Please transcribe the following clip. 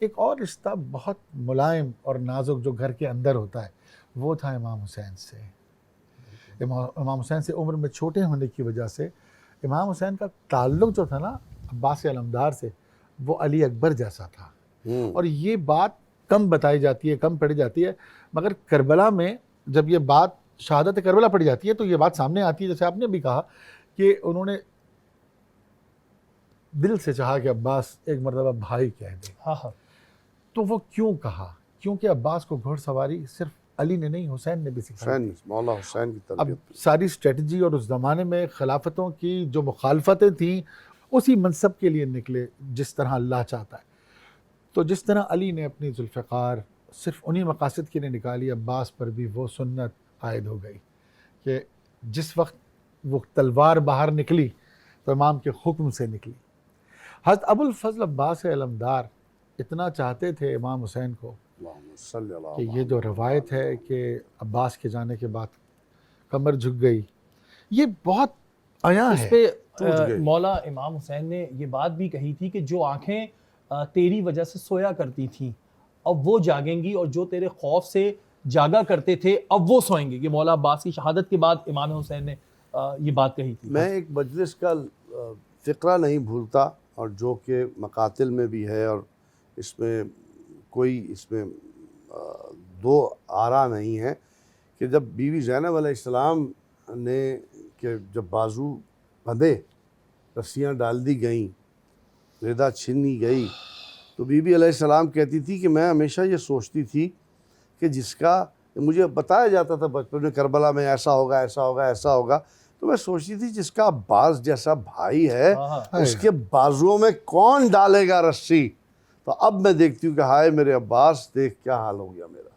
ایک اور رشتہ بہت ملائم اور نازک جو گھر کے اندر ہوتا ہے وہ تھا امام حسین سے. امام حسین سے عمر میں چھوٹے ہونے کی وجہ سے امام حسین کا تعلق جو تھا نا عباس علمدار سے وہ علی اکبر جیسا تھا. اور یہ بات کم بتائی جاتی ہے, کم پڑھی جاتی ہے, مگر کربلا میں جب یہ بات شہادت کربلا پڑھی جاتی ہے تو یہ بات سامنے آتی ہے, جیسے آپ نے بھی کہا کہ انہوں نے دل سے چاہا کہ عباس ایک مرتبہ بھائی کہہ دے. تو وہ کیوں کہا؟ کیونکہ عباس کو گھوڑ سواری صرف علی نے نہیں, حسین نے بھی سکھائی. مولا حسین کی اب تربیت. ساری اسٹریٹجی اور اس زمانے میں خلافتوں کی جو مخالفتیں تھیں اسی منصب کے لیے نکلے جس طرح اللہ چاہتا ہے. تو جس طرح علی نے اپنی ذوالفقار صرف انہی مقاصد کے لیے نکالی, عباس پر بھی وہ سنت عائد ہو گئی کہ جس وقت وہ تلوار باہر نکلی تو امام کے حکم سے نکلی. حضرت ابو الفضل عباس علمدار اتنا چاہتے تھے امام حسین کو کہ یہ جو روایت ہے کہ عباس کے جانے کے بعد کمر جھک گئی, یہ بہت عیاں ہے. اس پہ مولا امام حسین نے یہ بات بھی کہی تھی کہ جو آنکھیں تیری وجہ سے سویا کرتی تھیں اب وہ جاگیں گی, اور جو تیرے خوف سے جاگا کرتے تھے اب وہ سوئیں گے. یہ مولا عباس کی شہادت کے بعد امام حسین نے یہ بات کہی تھی. میں ایک مجلس کا فقرہ نہیں بھولتا, اور جو کہ مقاتل میں بھی ہے, اور اس میں کوئی دو آرا نہیں ہے, کہ جب بیوی زینب علیہ السلام نے کہ جب بازو بندھے, رسیاں ڈال دی گئیں, ردا چھینی گئی, تو بی بی علیہ السلام کہتی تھی کہ میں ہمیشہ یہ سوچتی تھی کہ جس کا مجھے بتایا جاتا تھا بچپن میں کربلا میں ایسا ہوگا ایسا ہوگا ایسا ہوگا, تو میں سوچتی تھی جس کا عباس جیسا بھائی ہے اس کے بازوؤں میں کون ڈالے گا رسی. تو اب میں دیکھتی ہوں کہ ہائے میرے عباس, دیکھ کیا حال ہو گیا میرا.